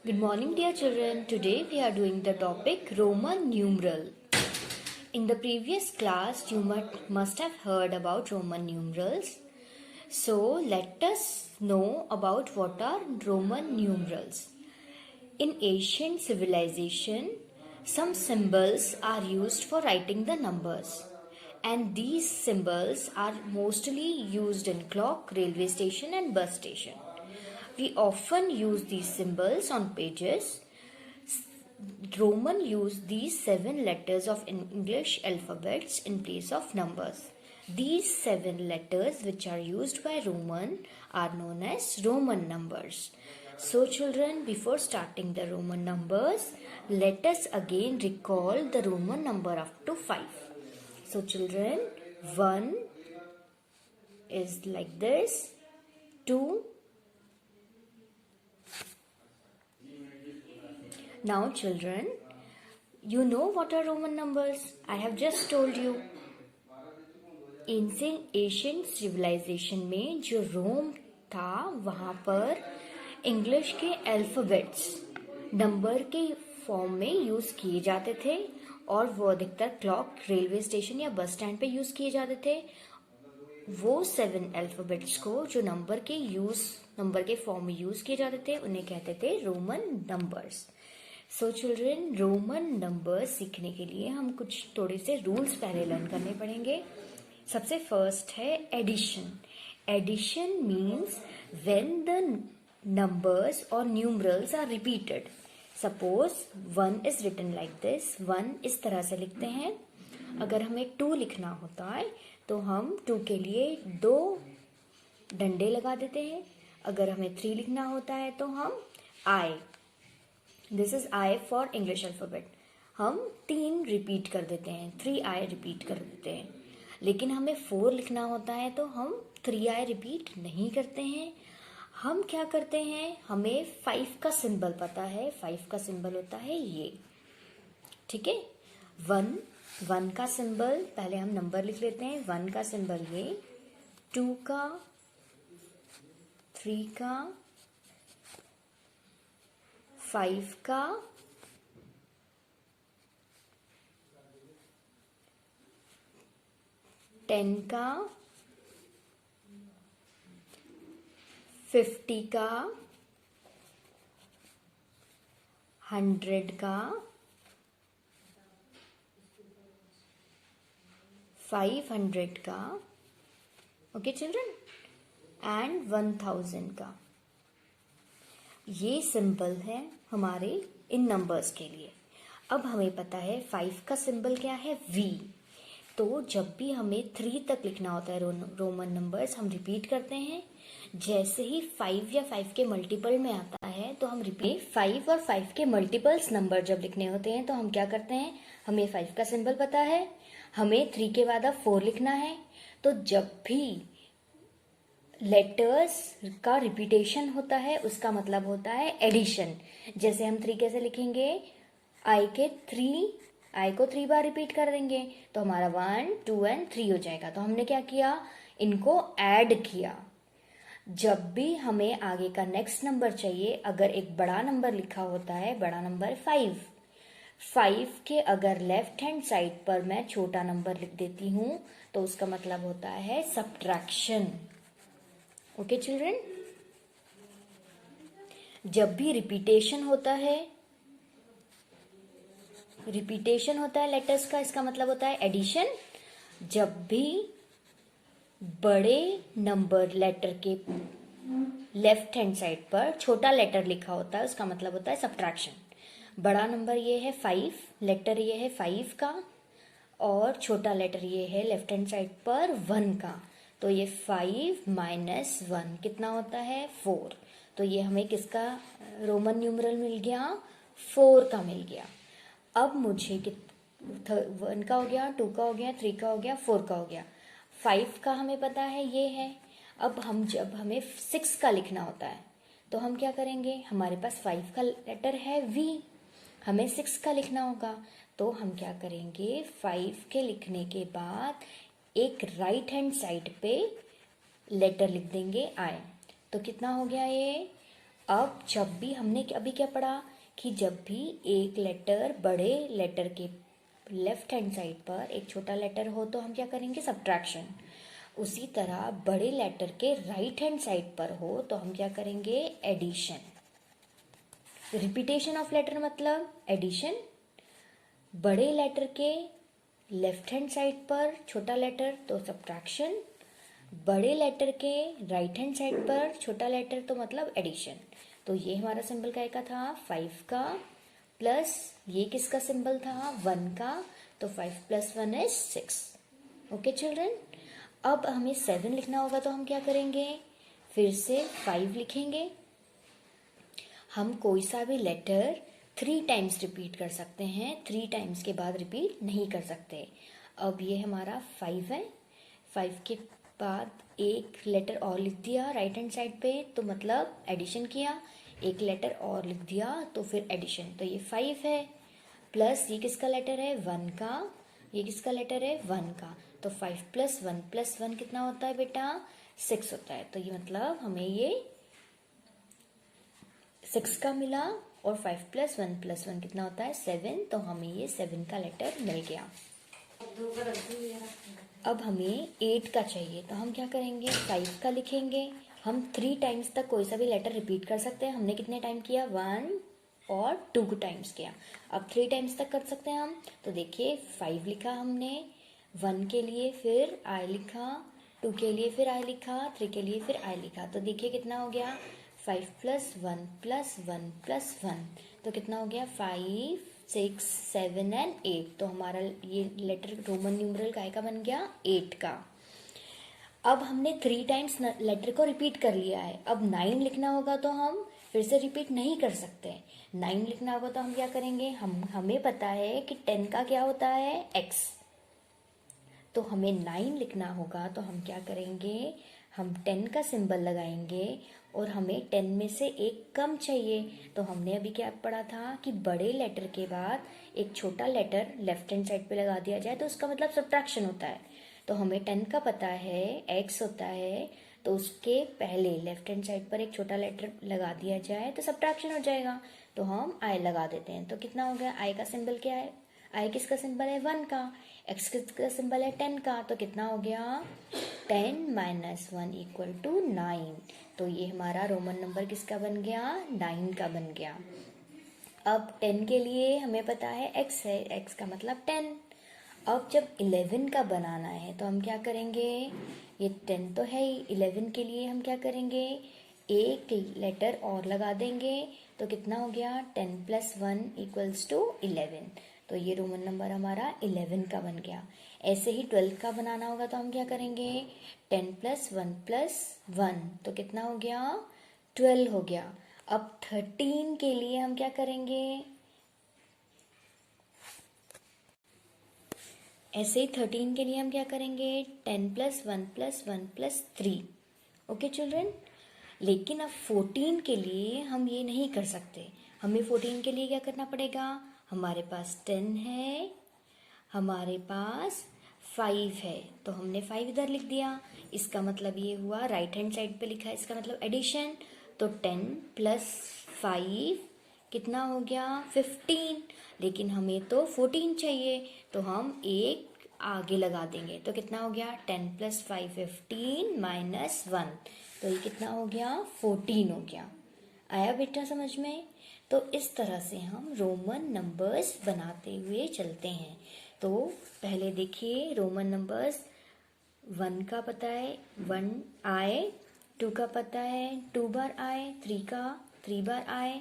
Good morning, dear children. Today we are doing the topic Roman numeral. In the previous class, you must have heard about Roman numerals. So, let us know about what are Roman numerals. In ancient civilization, some symbols are used for writing the numbers. And these symbols are mostly used in clock, railway station and bus station. We often use these symbols on pages. Roman used these 7 letters of English alphabets in place of numbers. These 7 letters which are used by Roman are known as Roman numbers. So children, before starting the Roman numbers, let us again recall the Roman number up to 5. So children, 1 is like this, 2. Now children, you know what are Roman numbers? I have just told you. Asian civilisation में जो Rome था वहाँ पर English के alphabets number के form में use किए जाते थे और वो अधिकतर क्लॉक, रेलवे स्टेशन या बस स्टैंड पे यूज़ किए जाते थे. वो 7 अल्फ़ाबेट्स को जो नंबर के फॉर्म में यूज़ किए जाते थे उन्हें कहते थे Roman numbers. So children, Roman number सीखने के लिए हम कुछ थोड़े से रूल्स पहले लर्न करने पड़ेंगे. सबसे फर्स्ट है addition. Addition means when the numbers और numerals are repeated. Suppose 1 is written like this. 1 इस तरह से लिखते हैं. अगर हमें 2 लिखना होता है तो हम 2 के लिए 2 डंडे लगा देते हैं. अगर हमें 3 लिखना होता है तो हम I, this is I for English alphabet, हम 3 रिपीट कर देते हैं, 3i रिपीट कर देते हैं. लेकिन हमें 4 लिखना होता है तो हम 3i रिपीट नहीं करते हैं. हम क्या करते हैं, हमें 5 का सिंबल पता है. 5 का सिंबल होता है ये, ठीक है. 1 का सिंबल, पहले हम नंबर लिख लेते हैं. 1 का सिंबल ये, 2 का, 3 का, 5 का, 10 का, 50 का, 100 का, 500 का, ओके चिल्ड्रन, एंड 1000 का. ये सिंबल है हमारे इन नंबर्स के लिए. अब हमें पता है 5 का सिंबल क्या है, V. तो जब भी हमें 3 तक लिखना होता है रोमन नंबर्स, हम रिपीट करते हैं. जैसे ही 5 या 5 के मल्टीपल में आता है तो हम रिपीट. 5 और 5 के मल्टीपल्स नंबर जब लिखने होते हैं तो हम क्या करते हैं, हमें 5 का सिंबल पता है, हमें 3 के बाद अब 4 लिखना है. तो जब भी लेटर्स का रिपीटेशन होता है उसका मतलब होता है एडिशन. जैसे हम 3 कैसे लिखेंगे, आई को 3 बार रिपीट कर देंगे तो हमारा 1, 2 एंड 3 हो जाएगा. तो हमने क्या किया, इनको ऐड किया. जब भी हमें आगे का नेक्स्ट नंबर चाहिए, अगर एक बड़ा नंबर लिखा होता है, बड़ा नंबर 5 के अगर लेफ्ट हैंड साइड पर मैं छोटा नंबर लिख देती हूं तो उसका मतलब होता है सब्ट्रैक्शन. ओके चिल्ड्रन, जब भी रिपीटेशन होता है लेटर्स का, इसका मतलब होता है एडिशन. जब भी बड़े नंबर लेटर के लेफ्ट हैंड साइड पर छोटा लेटर लिखा होता है उसका मतलब होता है सब्ट्रैक्शन. बड़ा नंबर ये है 5, लेटर ये है 5 का, और छोटा लेटर ये है लेफ्ट हैंड साइड पर 1 का. तो ये 5 माइनस 1 कितना होता है, 4. तो ये हमें किसका रोमन न्यूमरल मिल गया, 4 का मिल गया. अब मुझे 1 का हो गया, 2 का हो गया, 3 का हो गया, 4 का हो गया. 5 का हमें पता है ये है. अब जब हमें 6 का लिखना होता है तो हम क्या करेंगे, हमारे पास 5 का लेटर है V, हमें 6 का लिखना होगा. तो हम क्या करेंगे, 5 के लिखने के बाद एक राइट हैंड साइड पे लेटर लिख देंगे I. तो कितना हो गया ये अब जब भी हमने अभी क्या पढ़ा कि जब भी एक लेटर बड़े लेटर के लेफ्ट हैंड साइड पर एक छोटा लेटर हो तो हम क्या करेंगे, सब्ट्रैक्शन। उसी तरह बड़े लेटर के राइट हैंड साइड पर हो तो हम क्या करेंगे, एडिशन। रिपीटेशन ऑफ लेटर मतलब एडिशन। बड़े लेटर के लेफ्ट हैंड साइड पर छोटा लेटर तो सब्ट्रैक्शन। बड़े लेटर के राइट हैंड साइड पर छोटा लेटर तो मतलब एडिशन। तो ये हमारा सिंबल का था 5 का, प्लस ये किसका सिंबल था, 1 का। तो 5 + 1 = 6। ओके चिल्ड्रन, अब हमें 7 लिखना होगा तो हम क्या करेंगे, फिर से 5 लिखेंगे। हम कोई सा भी लेटर 3 टाइम्स रिपीट कर सकते हैं, 3 टाइम्स के बाद रिपीट नहीं कर सकते। अब ये हमारा 5 है, 5 के बाद एक लेटर और लिख दिया राइट हैंड साइड पे तो मतलब एडिशन किया, एक लेटर और लिख दिया तो फिर एडिशन। तो ये 5 है, प्लस ये किसका लेटर है, 1 का। ये किसका लेटर है, 1 का। तो 5 + 1 + 1 कितना होता है बेटा, 6 होता है। तो ये मतलब हमें ये 6 का मिला, और 5 + 1 + 1 कितना होता है, 7। तो हमें ये 7 का लेटर मिल गया। अब हमें 8 का चाहिए तो हम क्या करेंगे, 5 का लिखेंगे। हम 3 टाइम्स तक कोई सा भी लेटर रिपीट कर सकते हैं। हमने कितने टाइम किया, 1 और 2 टाइम्स किया। अब 3 टाइम्स तक कर सकते हैं हम। तो देखिए 5 लिखा हमने, 1 के लिए फिर आई लिखा, 2 के लिए फिर आई लिखा, 3 के लिए फिर आई लिखा। तो देखिए कितना हो गया, 5 + 1 + 1 + 1 तो कितना हो गया, 5 6 7 और 8। तो हमारा ये लेटर रोमन न्यूमरल काय का बन गया, 8 का। अब हमने 3 टाइम्स लेटर को रिपीट कर लिया है। अब 9 लिखना होगा तो हम फिर से रिपीट नहीं कर सकते। 9 लिखना होगा तो हम क्या करेंगे, हमें पता है कि 10 का क्या होता है, x। तो हमें 9 लिखना होगा तो हम क्या करेंगे, हम 10 का सिंबल लगाएंगे और हमें 10 में से एक कम चाहिए। तो हमने अभी क्या पढ़ा था कि बड़े लेटर के बाद एक छोटा लेटर लेफ्ट हैंड साइड पे लगा दिया जाए तो उसका मतलब सब्ट्रैक्शन होता है। तो हमें 10 का पता है, x होता है, तो उसके पहले लेफ्ट हैंड साइड पर एक छोटा लेटर लगा दिया जाए तो सब्ट्रैक्शन हो जाएगा। तो हम i लगा देते हैं। तो कितना हो गया, i का सिंबल क्या है, i किसका सिंबल है, 1 का। x किसका सिंबल है, 10 का। तो कितना हो गया, 10 - 1 = 9। तो ये हमारा रोमन नंबर किसका बन गया, 9 का बन गया। अब 10 के लिए हमें पता है x है, x का मतलब 10। अब जब 11 का बनाना है तो हम क्या करेंगे, ये 10 तो है ही, 11 के लिए हम क्या करेंगे, एक लेटर और लगा देंगे। तो कितना हो गया, 10 + 1 = 11। तो ये रोमन नंबर हमारा 11 का बन गया। ऐसे ही 12 का बनाना होगा तो हम क्या करेंगे, 10 + 1 + 1 तो कितना हो गया, 12 हो गया। अब 13 के लिए हम क्या करेंगे, ऐसे ही 13 के लिए हम क्या करेंगे, 10 + 1 + 1 + 3। ओके चिल्ड्रन, लेकिन अब 14 के लिए हम ये नहीं कर सकते। हमें 14 के लिए क्या करना पड़ेगा, हमारे पास 10 है, हमारे पास 5 है, तो हमने 5 इधर लिख दिया। इसका मतलब ये हुआ, राइट हैंड साइड पे लिखा है, इसका मतलब एडिशन। तो 10 + 5 कितना हो गया, 15। लेकिन हमें तो 14 चाहिए तो हम एक आगे लगा देंगे। तो कितना हो गया, 10 + 5 15 - 1 तो ये कितना हो गया, 14 हो गया। आया बेटा समझ में। तो इस तरह से हम रोमन नंबर्स बनाते हुए चलते हैं। तो पहले देखिए रोमन नंबर्स, 1 का पता है 1 i, 2 का पता है 2 बार i, 3 का 3 बार i,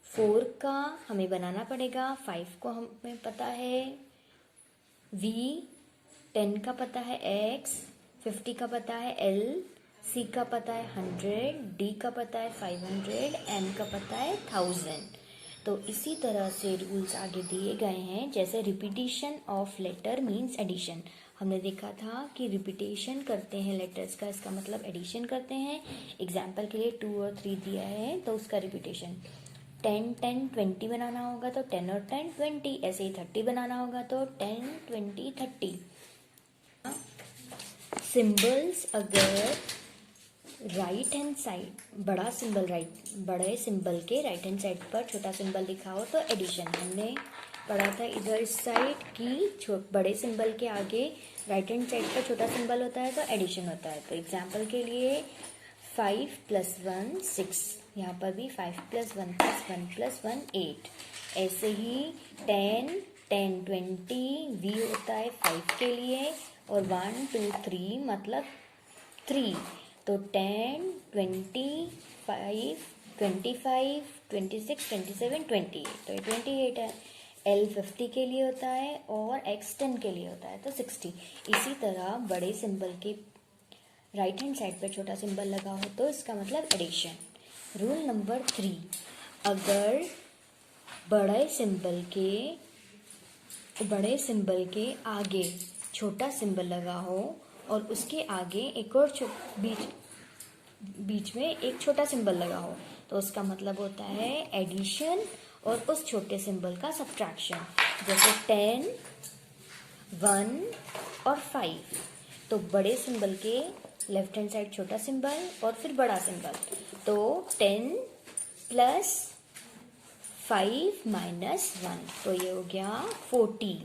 4 का हमें बनाना पड़ेगा, 5 को हमें पता है v, 10 का पता है x, 50 का पता है l, c का पता है 100, d का पता है 500, m का पता है 1000। तो इसी तरह से रूल्स आगे दिए गए हैं, जैसे repetition of letter means addition. हमने देखा था कि रिपीटेशन करते हैं लेटर्स का, इसका मतलब एडिशन करते हैं। एग्जाम्पल के लिए 2 और 3 दिया है तो उसका रिपीटेशन। 10 10 20 बनाना होगा तो 10 और 10 20, ऐसे ही 30 बनाना होगा तो 10 20 30। सिंबल्स अगर राइट हैंड साइड बड़े सिंबल के राइट हैंड साइड पर छोटा सिंबल लिखा हो तो एडिशन। हमने पढ़ा था इधर इस साइड की बड़े सिंबल के आगे राइट हैंड साइड पर छोटा सिंबल होता है तो एडिशन होता है। तो एग्जाम्पल के लिए 5 + 1 6, यहाँ पर भी 5 + 1 + 1 + 1 8। ऐसे ही 10 10 20 V होता है 5 के लिए, और 1 2 3 मतलब 3। तो 10 20 5 25 26 27 28, तो ये 28 है। L 50 के लिए होता है और X 10 के लिए होता है तो 60। इसी तरह बड़े सिंबल के राइट हैंड साइड पर छोटा सिंबल लगा हो तो इसका मतलब एडिशन। रूल नंबर 3, अगर बड़े सिंबल के आगे छोटा सिंबल लगा हो और उसके आगे एक और बीच में एक छोटा सिंबल लगा हो तो उसका मतलब होता है एडिशन और उस छोटे सिंबल का सब्ट्रैक्शन। जैसे 10 1 और 5, तो बड़े सिंबल के लेफ्ट हैंड साइड छोटा सिंबल और फिर बड़ा सिंबल, तो 10 + 5 - 1, तो ये हो गया 14।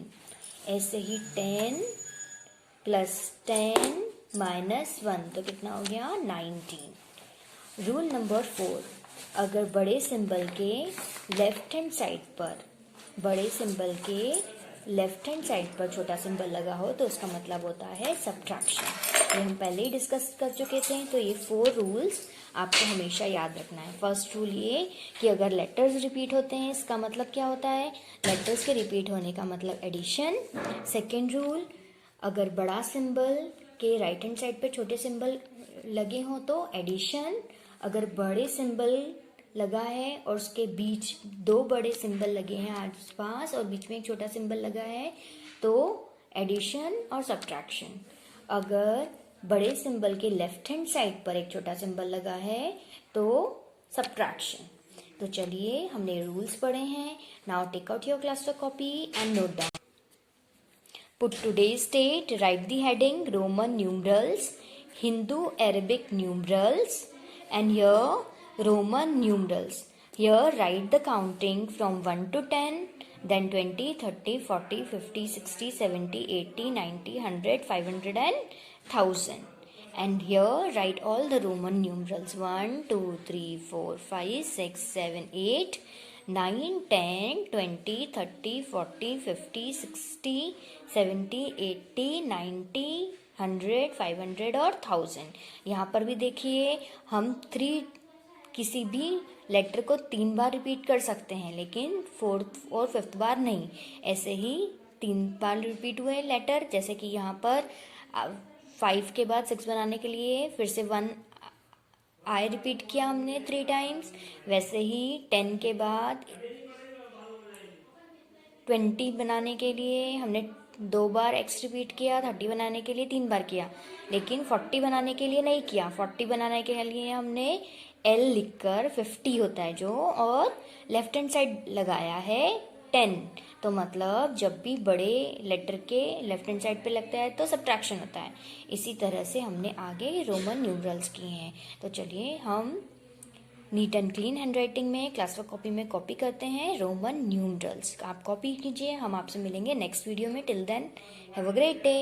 ऐसे ही 10 + 10 - 1, तो कितना हो गया 19। रूल नंबर 4, अगर बड़े सिंबल के लेफ्ट हैंड साइड पर छोटा सिंबल लगा हो तो उसका मतलब होता है सब्ट्रैक्शन। ये हम पहले ही डिस्कस कर चुके थे। तो ये 4 रूल्स आपको हमेशा याद रखना है। फर्स्ट रूल ये कि अगर लेटर्स रिपीट होते हैं इसका मतलब क्या होता है, लेटर्स के रिपीट होने का मतलब एडिशन। सेकेंड रूल, अगर बड़ा सिंबल के राइट हैंड साइड पे छोटे सिंबल लगे हों तो एडिशन। अगर बड़े सिंबल लगा है और उसके बीच 2 बड़े सिंबल लगे हैं आसपास और बीच में एक छोटा सिंबल लगा है तो एडिशन और सब्ट्रैक्शन। अगर बड़े सिंबल के लेफ्ट हैंड साइड पर एक छोटा सिंबल लगा है तो सब्ट्रैक्शन। तो चलिए हमने रूल्स पढ़े हैं। Now take out your class copy and note down. Put today's date, write the heading Roman numerals, Hindu Arabic numerals, and here Roman numerals. Here write the counting from 1 to 10, then 20, 30, 40, 50, 60, 70, 80, 90, 100, 500 and 1000. And here write all the Roman numerals 1, 2, 3, 4, 5, 6, 7, 8, 9, 10, 20, 30, 40, 50, 60, 70, 80, 90, 100, 500 और 1000। यहाँ पर भी देखिए हम 3 किसी भी letter को 3 बार repeat कर सकते हैं लेकिन 4th और 5th बार नहीं। ऐसे ही 3 बार रिपीट हुए लेटर, जैसे कि यहाँ पर 5 के बाद 6 बनाने के लिए फिर से 1 आई रिपीट किया हमने 3 टाइम्स। वैसे ही 10 के बाद 20 बनाने के लिए हमने 2 बार एक्स रिपीट किया, 30 बनाने के लिए 3 बार किया, लेकिन 40 बनाने के लिए नहीं किया। 40 बनाने के लिए हमने L लिखकर 50 होता है जो, और लेफ्ट हैंड साइड लगाया है 10। तो मतलब जब भी बड़े लेटर के लेफ्ट हैंड साइड पे लगता है तो सब्ट्रैक्शन होता है। इसी तरह से हमने आगे रोमन न्यूमरल्स किए हैं। तो चलिए हम नीट एंड क्लीन हैंडराइटिंग में क्लास वर्क कॉपी में कॉपी करते हैं रोमन न्यूमरल्स। आप कॉपी कीजिए, हम आपसे मिलेंगे नेक्स्ट वीडियो में। Till then have a great day.